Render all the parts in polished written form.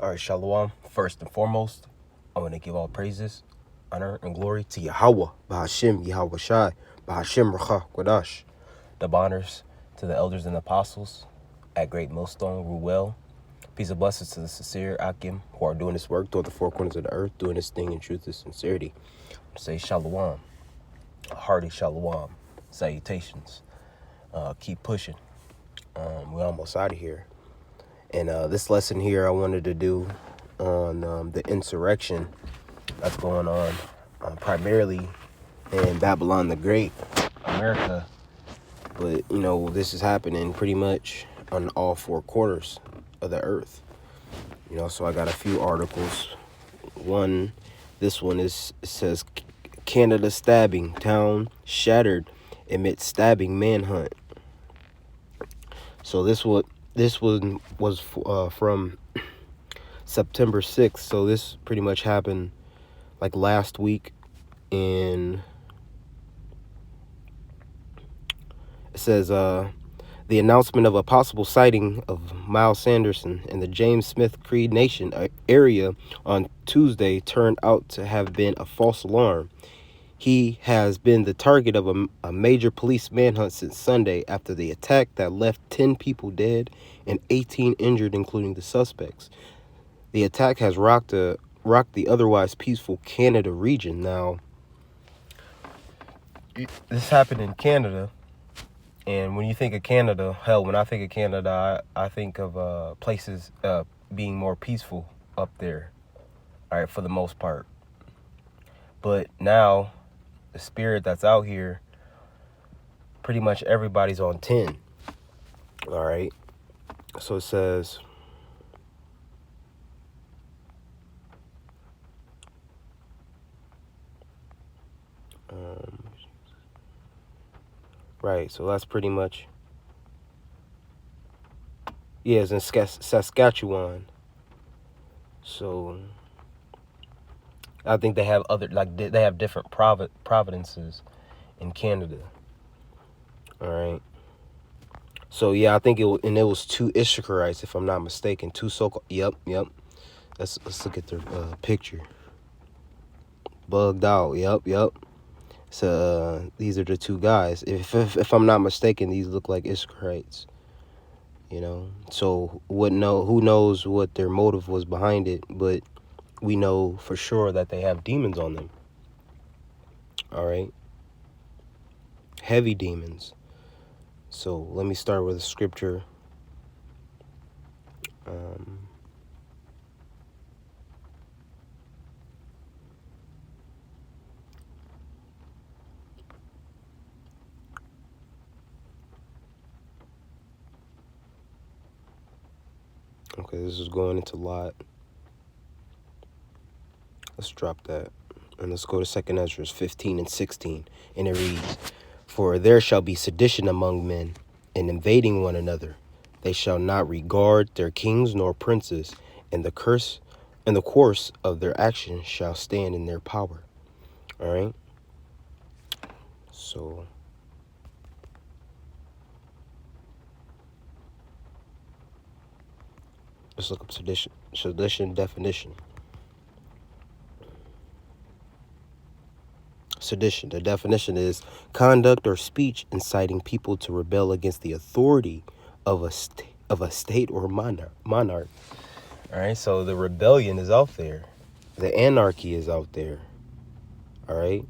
All right, Shalom. First and foremost, I want to give all praises, honor, and glory to Yahweh, Bahashim, Yahweh Shai, Bahashim, Racha, Kodash. The honors to the elders and apostles at Great Millstone, Ruel. Peace and blessings to the sincere Akim who are doing this work toward the four corners of the earth, doing this thing in truth and sincerity. Say Shalom, a hearty Shalom, salutations. Keep pushing. We're almost out of here. And this lesson here I wanted to do on the insurrection that's going on primarily in Babylon the Great, America. But, this is happening pretty much on all four corners of the earth. So I got a few articles. This one says, Canada stabbing, town shattered amid stabbing manhunt. So this one was from September 6th. So this pretty much happened like last week. And it says the announcement of a possible sighting of Miles Sanderson in the James Smith Cree Nation area on Tuesday turned out to have been a false alarm. He has been the target of a major police manhunt since Sunday after the attack that left 10 people dead and 18 injured, including the suspects. The attack has rocked the otherwise peaceful Canada region. Now, this happened in Canada, and when you think of Canada, hell, when I think of Canada, I think of places being more peaceful up there, all right, for the most part. But now, the spirit that's out here, pretty much everybody's on 10. All right. So it says, right. So that's pretty much, it's in Saskatchewan. So I think they have they have different provinces in Canada. All right. So I think it was 2 Issacharites, if I'm not mistaken. 2 so-called. Yep. Let's look at their picture. Bugged out. Yep. So these are the 2 guys. If I'm not mistaken, these look like Issacharites. So who knows what their motive was behind it, but we know for sure that they have demons on them. All right. Heavy demons. So let me start with a scripture. Okay, this is going into Lot. Let's drop that. And let's go to 2 Ezra 15 and 16. And it reads, For there shall be sedition among men, and invading one another. They shall not regard their kings nor princes, and the course of their actions shall stand in their power. All right? So let's look up sedition definition. Sedition, the definition is conduct or speech inciting people to rebel against the authority of a state or monarch. All right, so the rebellion is out there. The anarchy is out there. All right.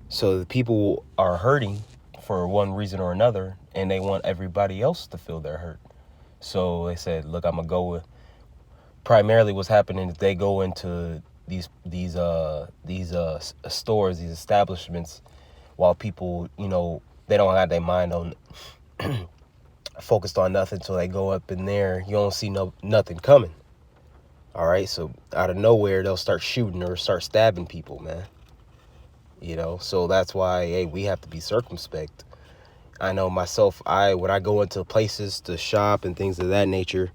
So the people are hurting for one reason or another, and they want everybody else to feel their hurt. So they said, look, I'm going to go with, primarily what's happening is they go into these stores, these establishments, while people, they don't have their mind on focused on nothing. So they go up in there, you don't see nothing coming. All right, so out of nowhere they'll start shooting or start stabbing people, man. So that's why, we have to be circumspect. I know myself, when I go into places to shop and things of that nature,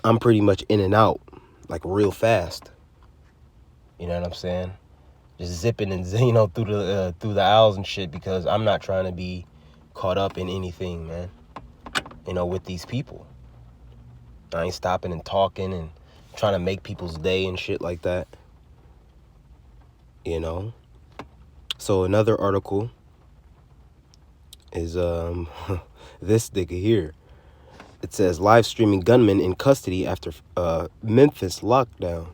I'm pretty much in and out, like real fast. You know what I'm saying? Just zipping and through the aisles and shit, because I'm not trying to be caught up in anything, man. With these people. I ain't stopping and talking and trying to make people's day and shit like that. You know? So another article is this nigga here. It says live streaming gunman in custody after Memphis lockdown.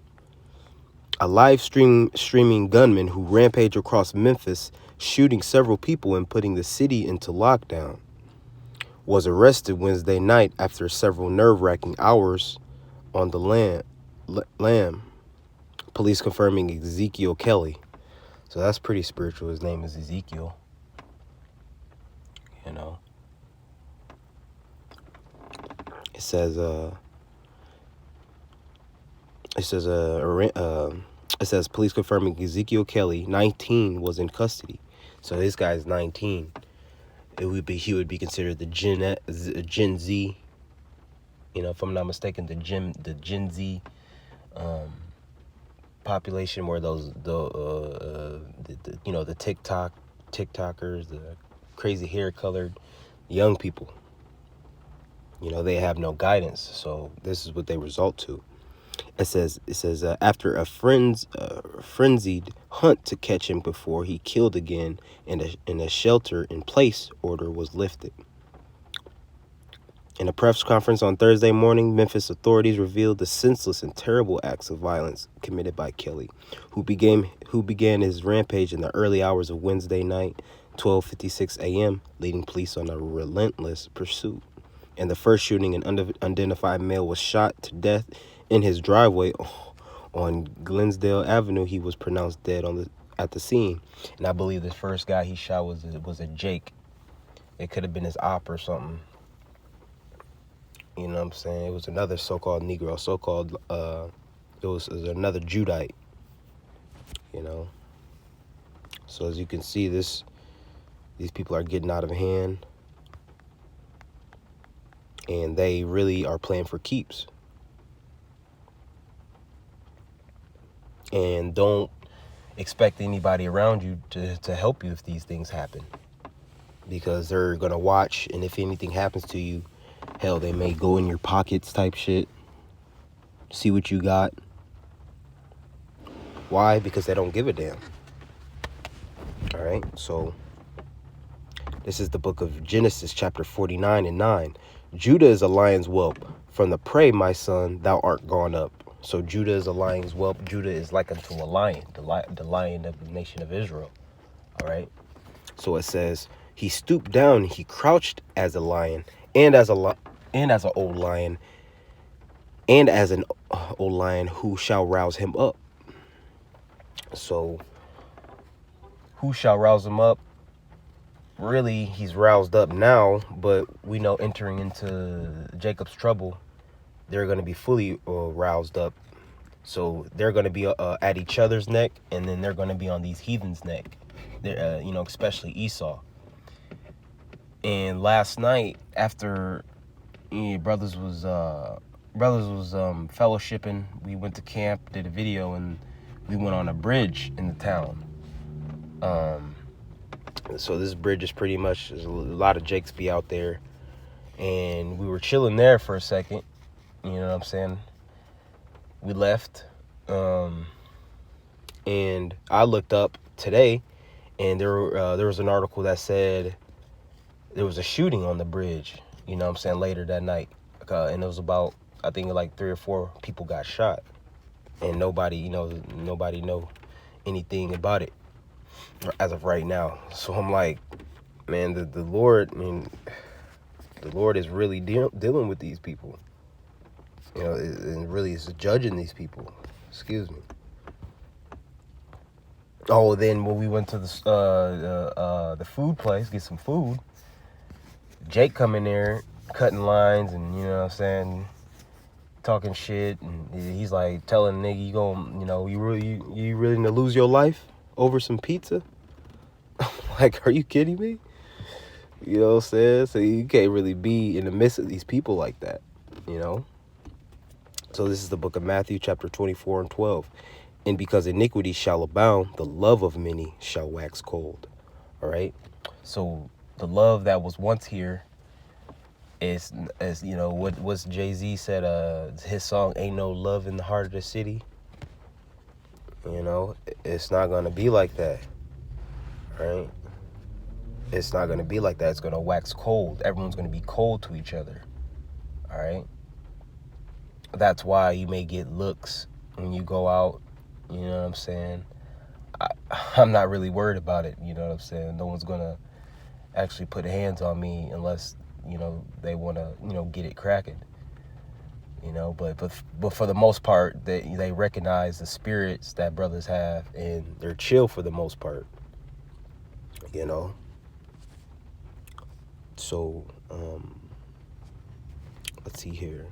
A live streaming gunman who rampaged across Memphis, shooting several people and putting the city into lockdown, was arrested Wednesday night after several nerve-wracking hours on the lam. Police confirming Ezekiel Kelly. So that's pretty spiritual. His name is Ezekiel. You know. It says police confirming Ezekiel Kelly, 19, was in custody. So this guy's 19. He would be considered the Gen Z. You know, if I'm not mistaken, the Gen Z population, where those the TikTokers, the crazy hair colored young people. You know, they have no guidance, so this is what they result to. It says after a frenzied hunt to catch him before he killed again, and a shelter-in-place order was lifted. In a press conference on Thursday morning, Memphis authorities revealed the senseless and terrible acts of violence committed by Kelly, who began his rampage in the early hours of Wednesday night, 12:56 a.m., leading police on a relentless pursuit. In the first shooting, an unidentified male was shot to death in his driveway on Glensdale Avenue. He was pronounced dead at the scene. And I believe the first guy he shot was a Jake. It could have been his op or something. You know what I'm saying? It was another so-called Negro, it was another Judite. You know? So as you can see, these people are getting out of hand. And they really are playing for keeps. And don't expect anybody around you to help you if these things happen. Because they're going to watch, and if anything happens to you, hell, they may go in your pockets type shit. See what you got. Why? Because they don't give a damn. All right, so this is the book of Genesis, chapter 49 and 9. Judah is a lion's whelp. From the prey, my son, thou art gone up. So Judah is a lion's whelp. Judah is like unto a lion, the lion of the nation of Israel. All right. So it says, he stooped down, he crouched as a lion, and as an old lion, who shall rouse him up? So who shall rouse him up? Really, he's roused up now, but we know entering into Jacob's trouble, they're going to be fully roused up. So they're going to be at each other's neck, and then they're going to be on these heathens' neck. Especially Esau. And last night, after brothers was fellowshipping, we went to camp, did a video, and we went on a bridge in the town. So this bridge is pretty much, there's a lot of Jakes be out there, and we were chilling there for a second. You know what I'm saying? We left, and I looked up today, and there was an article that said there was a shooting on the bridge. You know what I'm saying? Later that night, and it was about, I think, like 3 or 4 people got shot, and nobody know anything about it as of right now. So I'm like, man, the Lord, the Lord is really dealing with these people. You know, and really is judging these people. Excuse me. Oh, then when we went to the food place, get some food, Jake come in there cutting lines, and you know what I'm saying, talking shit, and he's like telling the nigga, you really gonna lose your life over some pizza? I'm like, are you kidding me? You know what I'm saying? So you can't really be in the midst of these people like that, you know? So this is the book of Matthew, chapter 24 and 12. And because iniquity shall abound, the love of many shall wax cold. All right? So the love that was once here It's as you know what's Jay-Z said, his song Ain't No Love in the Heart of the City. You know, it's not gonna be like that, right? It's not gonna be like that. It's gonna wax cold. Everyone's gonna be cold to each other. All right. That's why you may get looks when you go out. You know what I'm saying? I'm not really worried about it. You know what I'm saying? No one's gonna actually put hands on me unless, you know, they want to, you know, get it cracking. You know, but for the most part, they recognize the spirits that brothers have, and they're chill for the most part. You know. So let's see here.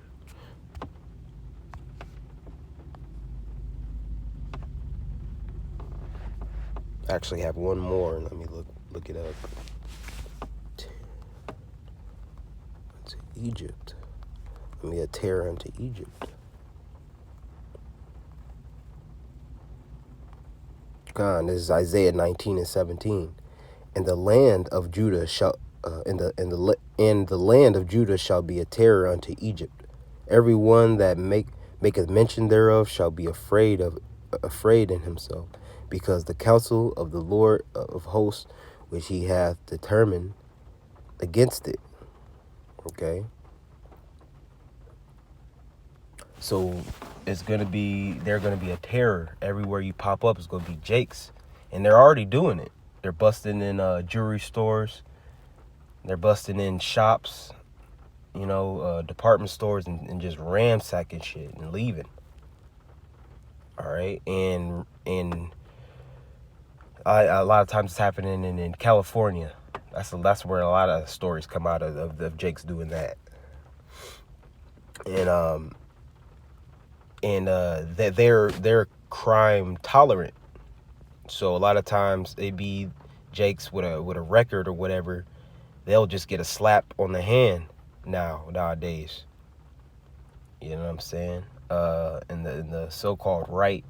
I actually have one more. Let me look it up. It's Egypt. Let me a terror into Egypt. God, this is Isaiah 19:17. And the land of Judah shall in the land of Judah shall be a terror unto Egypt. Every one that maketh mention thereof shall be afraid in himself, because the counsel of the Lord of hosts, which he hath determined against it. Okay. So they're gonna be a terror everywhere you pop up. It's gonna be Jakes, and they're already doing it. They're busting in jewelry stores. They're busting in shops, you know, department stores, and just ransacking shit and leaving. All right, and a lot of times it's happening in California. That's where a lot of stories come out of Jake's doing that. And that they're crime tolerant. So a lot of times they be Jake's with a record or whatever, they'll just get a slap on the hand nowadays. You know what I'm saying? And the so-called right,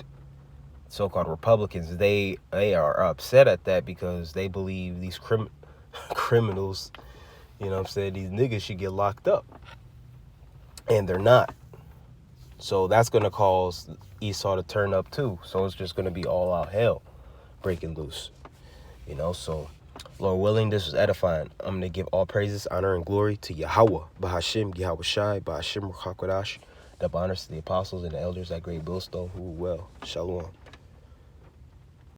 so-called Republicans, they are upset at that because they believe these criminals, you know what I'm saying, these niggas should get locked up. And they're not. So that's going to cause Esau to turn up too. So it's just going to be all out hell breaking loose. You know, so Lord willing, this was edifying. I'm going to give all praises, honor, and glory to Yahweh, Bahashim, Yahweh Shai, Bahashim, Ruach HaKodesh, the honors to the apostles and the elders at Great Millstone who well. Shalom.